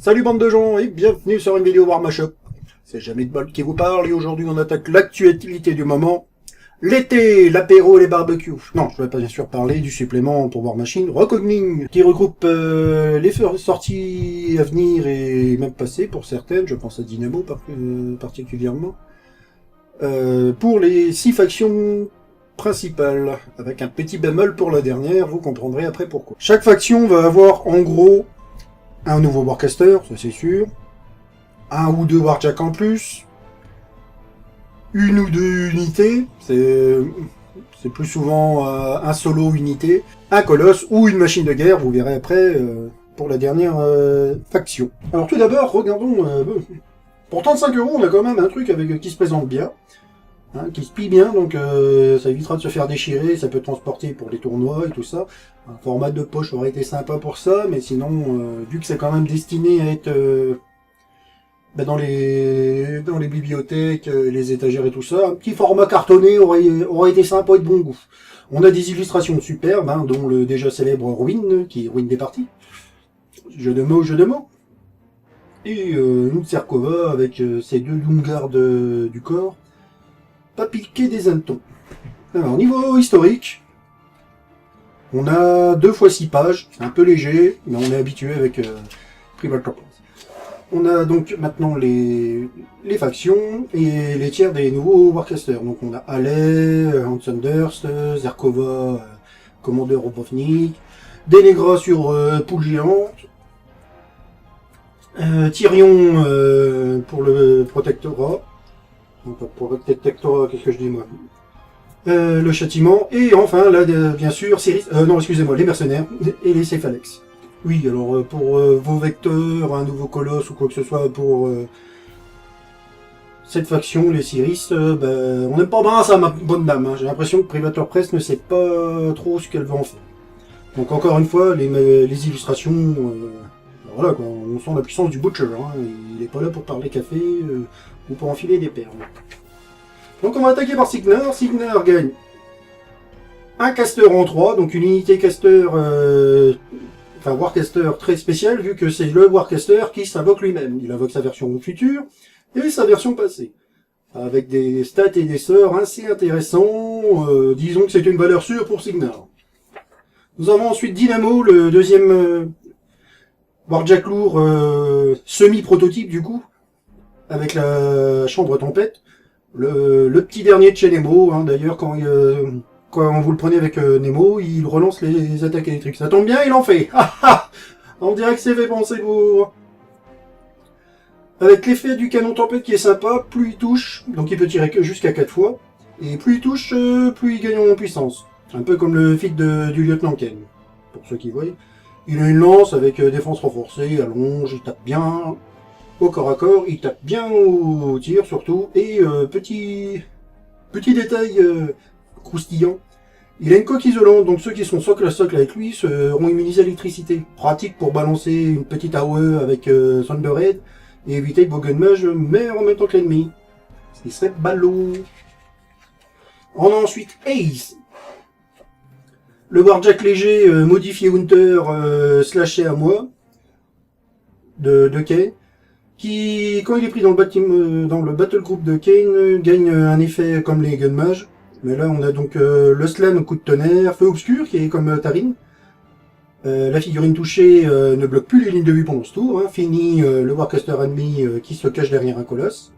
Salut bande de gens et bienvenue sur une vidéo Warmashop. C'est jamais de bol qui vous parle et aujourd'hui on attaque l'actualité du moment. L'été, l'apéro, les barbecues. Non, je vais pas bien sûr parler du supplément pour War Machine, Reckoning, qui regroupe les sorties à venir et même passées pour certaines, je pense à Dynamo particulièrement, pour les 6 factions principales, avec un petit bémol pour la dernière, vous comprendrez après pourquoi. Chaque faction va avoir en gros un nouveau Warcaster, ça c'est sûr, un ou deux Warjack en plus, une ou deux unités, c'est plus souvent un solo unité, un colosse ou une machine de guerre, vous verrez après pour la dernière faction. Alors tout d'abord, regardons, pour 35 €, on a quand même un truc qui se présente bien, hein, qui se plie bien, donc ça évitera de se faire déchirer, ça peut transporter pour les tournois et tout ça. Un format de poche aurait été sympa pour ça, mais sinon, vu que c'est quand même destiné à être dans les bibliothèques, les étagères et tout ça, un petit format cartonné aurait été sympa et de bon goût. On a des illustrations superbes, hein, dont le déjà célèbre Ruin, qui est Ruin des parties. Jeu de mots. Et une Serkova avec ses deux Doomguard du corps. Pas piqué des hannetons. Alors, niveau historique, on a 2 fois 6 pages, c'est un peu léger, mais on est habitué avec Private Corpus. On a donc maintenant les factions et les tiers des nouveaux Warcasters. Donc on a Alley, Hansundurst, Zerkova, Commander Robovnik, Denegra sur poule géante, Tyrion pour le protectorat. Non, pas pour le protectorat, qu'est-ce que je dis moi, le châtiment, et enfin là bien sûr les mercenaires et les Cephalex. Oui, alors pour vos vecteurs, un nouveau colosse ou quoi que ce soit pour cette faction, les Siris, on n'aime pas bien ça, ma bonne dame, hein. J'ai l'impression que Privateur Press ne sait pas trop ce qu'elle veut en faire. Donc encore une fois, les illustrations, voilà quoi, on sent la puissance du Butcher, hein. Il n'est pas là pour parler café ou pour enfiler des perles. Donc on va attaquer par Signar. Signar gagne un caster en 3, donc une unité caster, Warcaster très spécial, vu que c'est le Warcaster qui s'invoque lui-même. Il invoque sa version future et sa version passée, avec des stats et des sorts assez intéressants. Disons que c'est une valeur sûre pour Signar. Nous avons ensuite Dynamo, le deuxième Warjack lourd semi-prototype du coup, avec la chambre tempête. Le petit dernier de chez Nemo, hein, d'ailleurs, quand vous le prenez avec Nemo, il relance les attaques électriques. Ça tombe bien, il en fait. On dirait que c'est fait penser pour... Avec l'effet du canon tempête qui est sympa, plus il touche, donc il peut tirer que jusqu'à 4 fois, et plus il touche, plus il gagne en puissance. Un peu comme le feat du lieutenant Ken, pour ceux qui voient. Il a une lance avec défense renforcée, allonge, il tape bien... Au corps à corps, il tape bien au tir surtout, et petit détail croustillant, il a une coque isolante, donc ceux qui sont socle à socle avec lui seront immunisés à l'électricité. Pratique pour balancer une petite AOE avec Thunderhead et éviter que vos gunmages meurent en même temps que l'ennemi. Ce qui serait ballot. On a ensuite Ace, le Warjack léger modifié Hunter slashé à moi de Kane, qui, quand il est pris dans le battle group de Kane, gagne un effet comme les gunmages. Mais là, on a donc le slam coup de tonnerre, feu obscur, qui est comme Tarin. La figurine touchée ne bloque plus les lignes de vue pendant ce tour. Hein. Fini le Warcaster ennemi qui se cache derrière un colosse.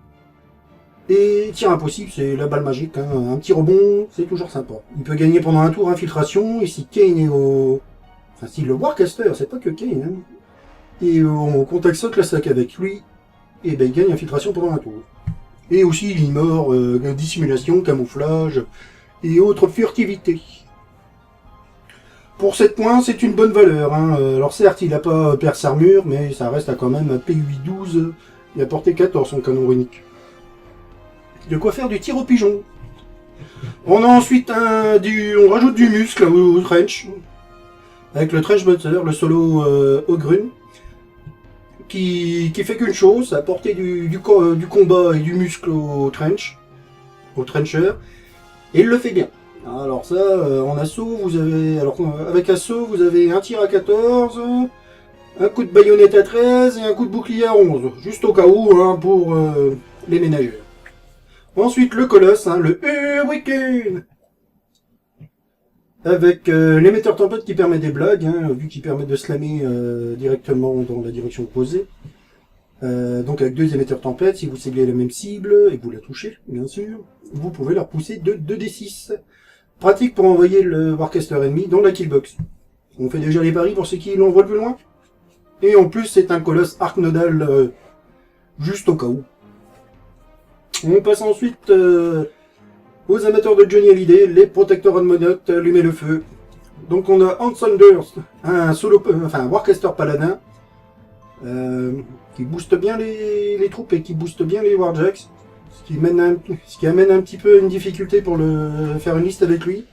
Et tir impossible, c'est la balle magique. Hein. Un petit rebond, c'est toujours sympa. Il peut gagner pendant un tour infiltration, et si Kane est au... Enfin, si le Warcaster, c'est pas que Kane, hein. Et on contacte socle à sac avec lui, et il gagne infiltration pendant un tour. Et aussi il ignore dissimulation, camouflage et autres furtivités. Pour 7 points, c'est une bonne valeur. Hein. Alors certes, il n'a pas perce armure, mais ça reste à quand même un P8-12 et à portée 14 son canon runique. De quoi faire du tir au pigeon. On a ensuite on rajoute du muscle au trench, avec le trench buster, le solo Ogrun. Qui fait qu'une chose, apporter du combat et du muscle au trencher, et il le fait bien. Alors ça, en assaut, vous avez, avec assaut, vous avez un tir à 14, un coup de baïonnette à 13 et un coup de bouclier à 11, juste au cas où, hein, pour les ménageurs. Ensuite, le colosse, hein, le Hurricane, avec l'émetteur tempête qui permet des blagues, hein, vu qu'il permet de slammer directement dans la direction opposée. Donc avec 2 émetteurs tempête, si vous ciblez la même cible et que vous la touchez, bien sûr, vous pouvez la repousser de 2d6. Pratique pour envoyer le Warcaster ennemi dans la killbox. On fait déjà les paris pour ceux qui l'envoient le plus loin. Et en plus, c'est un colosse arc nodal juste au cas où. On passe ensuite aux amateurs de Johnny Hallyday, les protecteurs Monote, allumer le feu. Donc on a Hans Saunders, un Warcaster paladin, qui booste bien les troupes et qui booste bien les Warjacks. Ce qui amène un petit peu une difficulté pour faire une liste avec lui.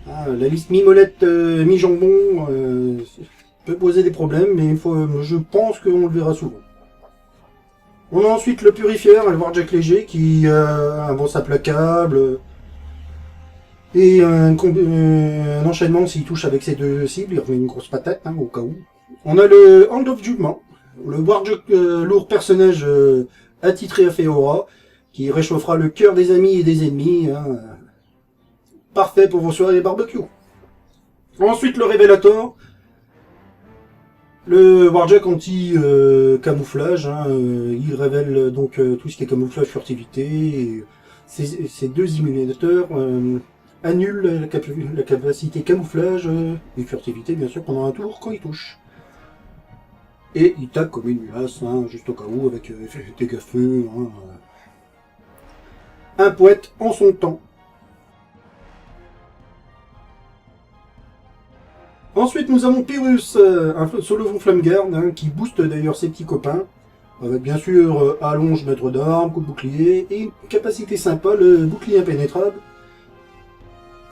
La liste mi-molette, mi-jambon peut poser des problèmes, mais je pense qu'on le verra souvent. On a ensuite le purifieur, le Warjack léger, qui a un bon implacable et un enchaînement s'il touche avec ses 2 cibles, il remet une grosse patate, hein, au cas où. On a le Hand of Judgment, le Warjack lourd personnage attitré à Feora, qui réchauffera le cœur des amis et des ennemis. Hein, parfait pour vos soirées barbecue. Ensuite, le Révélator. Le Warjack anti-camouflage. Hein, il révèle donc tout ce qui est camouflage, furtivité. Et ces 2 immunisateurs annulent la capacité camouflage et furtivité, bien sûr, pendant un tour quand il touche. Et il tape comme une mulasse, hein, juste au cas où, avec dégâts feu. Hein, un poète en son temps. Ensuite, nous avons Pyrrhus, un solo flamme-garde, hein, qui booste d'ailleurs ses petits copains. Avec bien sûr allonge maître d'armes, coup de bouclier, et une capacité sympa, le bouclier impénétrable,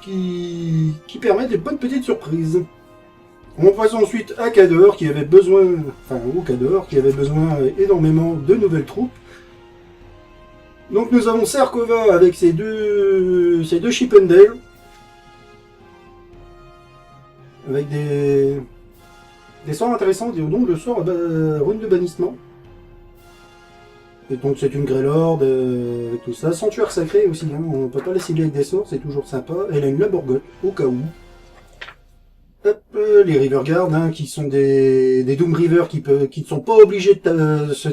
qui permet des bonnes petites surprises. On passe ensuite à Khador, qui avait besoin énormément de nouvelles troupes. Donc nous avons Serkova avec ses deux Chippendale, avec des sorts intéressants, donc le sort rune de bannissement. Et donc c'est une Greylord, avec tout ça. Sanctuaire sacré aussi, hein, on peut pas la cibler avec des sorts, c'est toujours sympa. Elle a une Laborgoth, au cas où. Hop, les Riverguard, hein, qui sont des Doom River qui ne sont pas obligés de se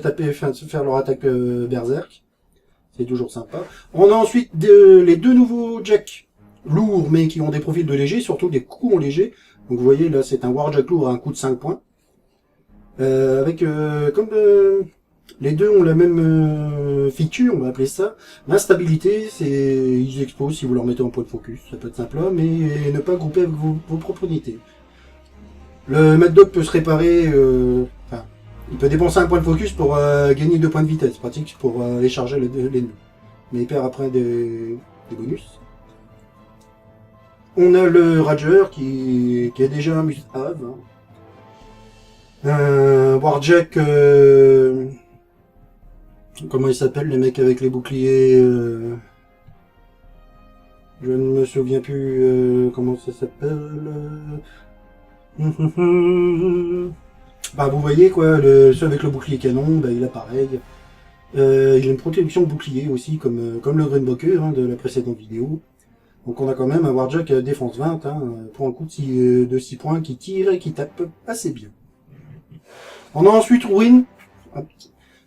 faire leur attaque berserk. C'est toujours sympa. On a ensuite les 2 nouveaux Jack lourds, mais qui ont des profils de léger, surtout des coups en léger. Donc vous voyez, là c'est un Warjack lourd à un coup de 5 points. Les 2 ont la même feature, on va appeler ça. L'instabilité, ils explosent si vous leur mettez en point de focus. Ça peut être simple, mais ne pas grouper avec vos propres unités. Le Mad Dog peut se réparer, il peut dépenser un point de focus pour gagner 2 points de vitesse, pratique pour aller charger l'ennemi. Mais il perd après des bonus. On a le Rager qui a déjà un must-have. Warjack, comment il s'appelle, les mecs avec les boucliers, je ne me souviens plus comment ça s'appelle. Bah vous voyez quoi, ceux avec le bouclier canon, bah, il a pareil. Il a une protection bouclier aussi, comme le Greenboker, hein, de la précédente vidéo. Donc on a quand même un Warjack défense 20, hein, pour un coup de 6 points qui tire et qui tape assez bien. On a ensuite Win,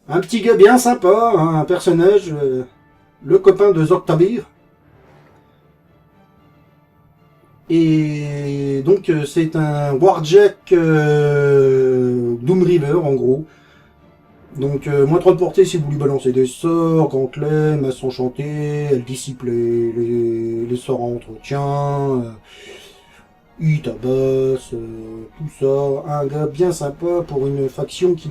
un petit gars bien sympa, hein, un personnage, le copain de Zorktabir. Et donc c'est un Warjack Doom River en gros. Donc moins 3 de portée si vous lui balancez des sorts, gantelet, masse enchantée, elle dissipe les sorts en entretien, il tabasse, tout ça. Un gars bien sympa pour une faction qui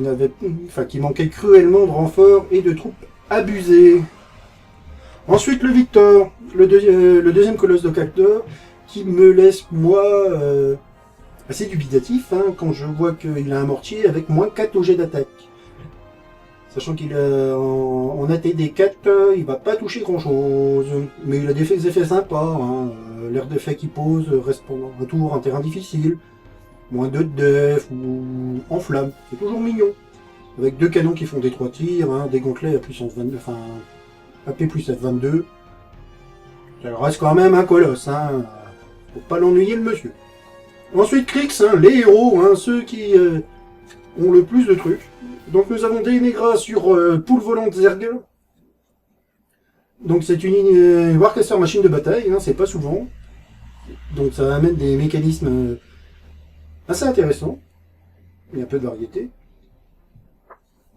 manquait cruellement de renforts et de troupes abusées. Ensuite le Victor, le deuxième colosse de Khador, qui me laisse moi assez dubitatif, hein, quand je vois qu'il a un mortier avec moins 4 au jet d'attaque. Sachant qu'il a en ATD 4, il va pas toucher grand chose, mais il a des effets sympas, hein. L'air d'effet qu'il pose reste pendant un tour un terrain difficile. moins 2 de def, ou en flamme. C'est toujours mignon. Avec 2 canons qui font des 3 tirs, hein, des gantelets à puissance 22, enfin AP plus F22. Ça reste quand même un colosse, hein. Faut pas l'ennuyer le monsieur. Ensuite, Krix, hein, les héros, hein, ceux qui ont le plus de trucs. Donc nous avons des Negras sur Poule Volante Zerg. Donc c'est une Warcaster machine de bataille, hein, c'est pas souvent. Donc ça amène des mécanismes assez intéressants. Il y a un peu de variété.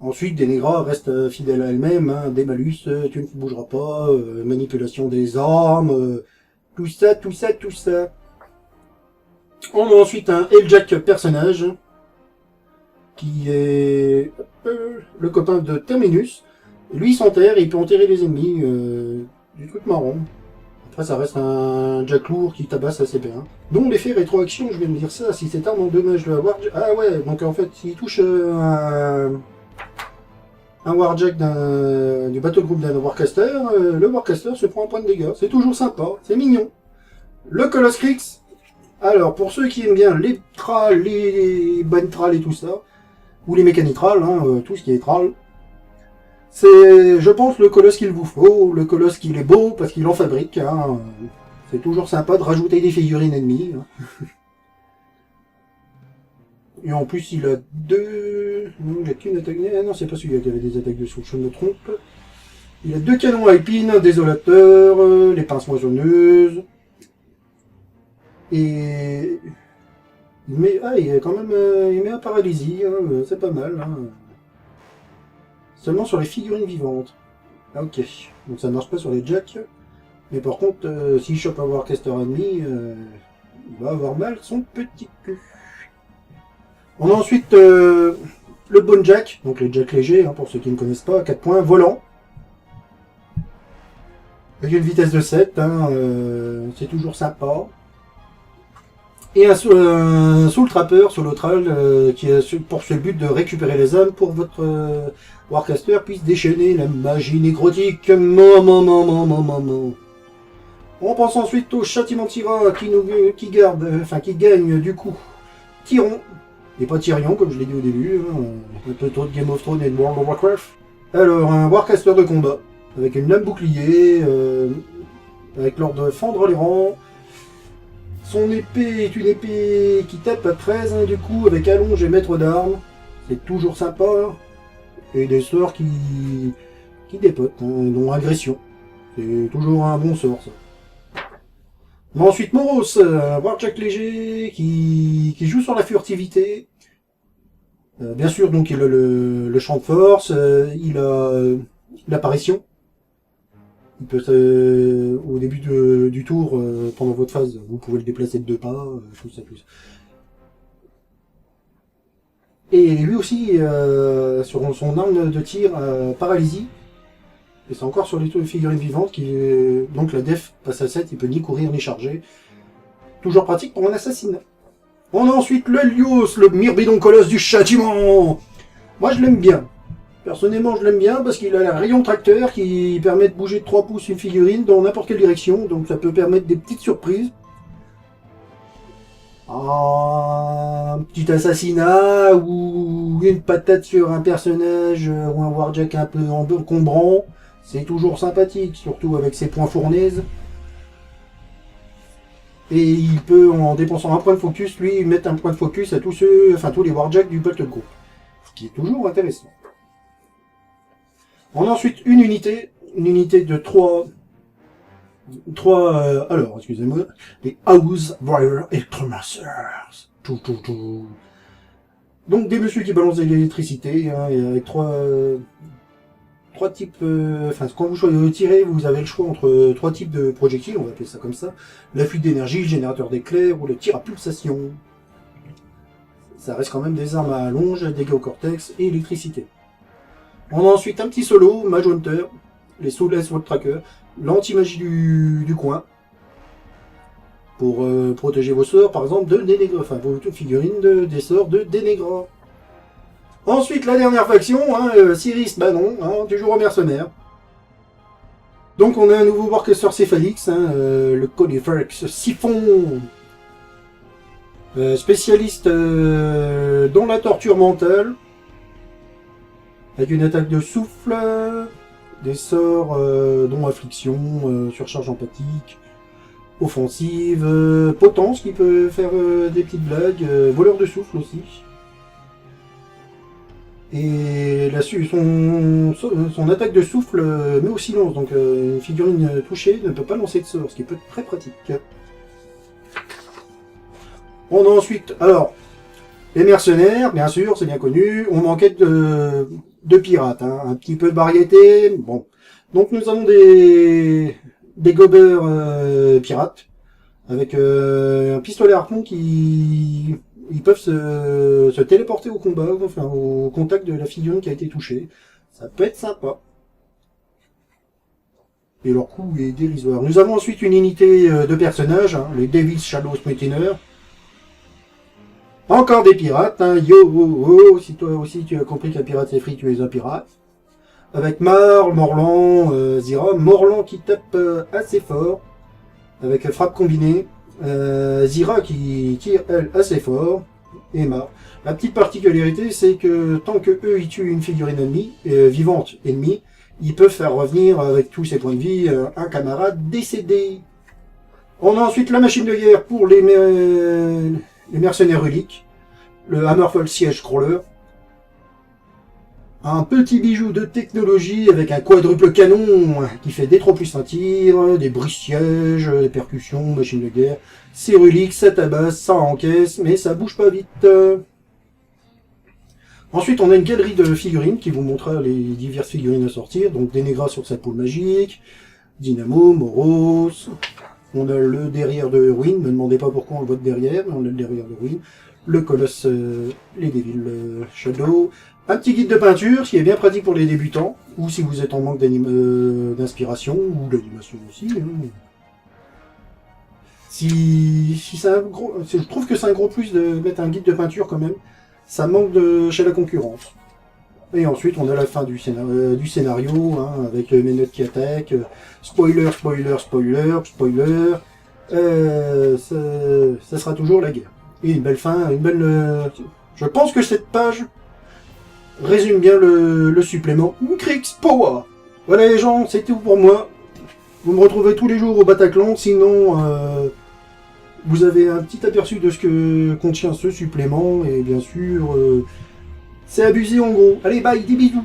Ensuite, des Negras restent fidèles à elles-mêmes, hein, des malus, tu ne bougeras pas, manipulation des armes, tout ça, tout ça, tout ça. On a ensuite un Eljack personnage, qui est le copain de Terminus. Lui, il s'enterre et il peut enterrer les ennemis, du truc marron. Après, ça reste un Jack lourd qui tabasse assez bien. Dont l'effet rétroaction, je vais me dire ça, si cette arme endommage le Warjack... Ah ouais, donc en fait, s'il touche un Warjack du battle group d'un Warcaster, le Warcaster se prend un point de dégâts. C'est toujours sympa, c'est mignon. Le Coloss Krix. Alors, pour ceux qui aiment bien les trals, les bonnes trals et tout ça, ou les mécanitrals, hein, tout ce qui est tral, c'est, je pense, le colosse qu'il vous faut, le colosse qu'il est beau, parce qu'il en fabrique. Hein. C'est toujours sympa de rajouter des figurines ennemies. Hein. Et en plus, il a 2... Non, il a qu'une attaque... Ah non, c'est pas celui-là qui avait des attaques de souche, je me trompe. Il a 2 canons à épines, un désolateur, les pinces moissonneuses. Et... il met... Ah, il a quand même... il met un paralysie, hein, c'est pas mal. Hein. Seulement sur les figurines vivantes. Ah, ok. Donc ça ne marche pas sur les jacks. Mais par contre, s'il chope un Warcaster ennemi, il va avoir mal son petit cul. On a ensuite le Bone Jack, donc les jacks légers, hein, pour ceux qui ne connaissent pas, 4 points, volant. Avec une vitesse de 7, hein, c'est toujours sympa. Et un Soul Trapper sur l'Autral qui a pour ce but de récupérer les âmes pour votre Warcaster puisse déchaîner la magie nécrotique. On pense ensuite au Châtiment Tyra qui gagne du coup Tyron. Et pas Tyrion comme je l'ai dit au début, hein, un peu trop de Game of Thrones et de World of Warcraft. Alors un Warcaster de combat avec une lame bouclier, avec l'ordre de fendre les rangs. Son épée est une épée qui tape à 13, hein, du coup, avec allonge et maître d'armes. C'est toujours sympa. Et des sorts qui dépotent, hein, dont agression. C'est toujours un bon sort, ça. Mais ensuite, Moros, un Warjack léger qui joue sur la furtivité. Bien sûr, donc il a le champ de force, il a l'apparition. Il peut, au début du tour, pendant votre phase, vous pouvez le déplacer de 2 pas, tout ça, tout ça. Et lui aussi, sur son arme de tir, paralysie. Et c'est encore sur les figurines vivantes, donc la def passe à 7, il peut ni courir ni charger. Toujours pratique pour un assassinat. On a ensuite le Helios, le Myrmidon Colosse du Châtiment. Moi je l'aime bien. Personnellement, je l'aime bien parce qu'il a un rayon tracteur qui permet de bouger de 3 pouces une figurine dans n'importe quelle direction, donc ça peut permettre des petites surprises. Un petit assassinat ou une patate sur un personnage ou un Warjack un peu encombrant, c'est toujours sympathique, surtout avec ses points fournaises. Et il peut, en dépensant un point de focus, lui, mettre un point de focus à tous les Warjacks du battle group. Ce qui est toujours intéressant. On a ensuite une unité de 3... alors, excusez-moi, les House Briar Electromancers. Donc des messieurs qui balancent de l'électricité, hein, et avec trois types... quand vous tirez, vous avez le choix entre 3 types de projectiles, on va appeler ça comme ça. La fuite d'énergie, le générateur d'éclairs ou le tir à pulsation. Ça reste quand même des armes à allonge, dégâts au cortex et électricité. On a ensuite un petit solo, Mage Hunter, les Soulless Wall Tracker, l'anti-magie du coin, pour protéger vos sorts, par exemple, de Dénégra, enfin vos figurines des sorts de Dénégra. Ensuite, la dernière faction, hein, Cyrus, bah non, hein, toujours au mercenaire. Donc on a un nouveau Warcaster Céphalix, hein, le Coliferx Siphon. Spécialiste dans la torture mentale, avec une attaque de souffle, des sorts dont affliction, surcharge empathique, offensive, potence qui peut faire des petites blagues, voleur de souffle aussi. Et son attaque de souffle met au silence, donc une figurine touchée ne peut pas lancer de sort, ce qui peut être très pratique. On a ensuite, alors, les mercenaires, bien sûr, c'est bien connu, on manquait de pirates, hein, un petit peu de variété, bon. Donc nous avons des gobeurs pirates, avec un pistolet harpon qui... Ils peuvent se téléporter au combat, enfin au contact de la figurine qui a été touchée. Ça peut être sympa. Et leur coût est dérisoire. Nous avons ensuite une unité de personnages, hein, les Devil's Shadow Mutineers. Encore des pirates, hein, yo, oh, oh, si toi aussi tu as compris qu'un pirate c'est free, tu es un pirate. Avec Morlan, Zira. Morlan qui tape assez fort, avec frappe combinée. Zira qui tire, elle, assez fort. Et Mar. La petite particularité, c'est que tant que eux ils tuent une figurine ennemie, vivante ennemie, ils peuvent faire revenir avec tous ses points de vie un camarade décédé. On a ensuite la machine de guerre pour les mercenaires reliques, le Hammerfall Siege Crawler. Un petit bijou de technologie avec un quadruple canon qui fait des 3 plus 1 tir, des brise-sièges, des percussions, machine de guerre. C'est relique, ça tabasse, ça encaisse, mais ça bouge pas vite. Ensuite, on a une galerie de figurines qui vous montrera les diverses figurines à sortir. Donc Dénégra sur sa poule magique, Dynamo, Moros. On a le derrière de Ruin, ne me demandez pas pourquoi on le voit de derrière, mais on a le derrière de Ruin. Le Colosse, les Devil Shadow. Un petit guide de peinture, ce qui est bien pratique pour les débutants, ou si vous êtes en manque d'inspiration, ou d'animation aussi. Hein. Si c'est un gros, je trouve que c'est un gros plus de mettre un guide de peinture quand même. Ça manque chez la concurrence. Et ensuite, on a la fin du scénario hein, avec mes notes qui attaquent. Spoiler, spoiler, spoiler, spoiler. Ça sera toujours la guerre. Et une belle fin, une belle... je pense que cette page résume bien le supplément Krix Power. Voilà les gens, c'est tout pour moi. Vous me retrouvez tous les jours au Bataclan, sinon vous avez un petit aperçu de ce que contient ce supplément, et bien sûr, c'est abusé en gros. Allez, bye, des bisous.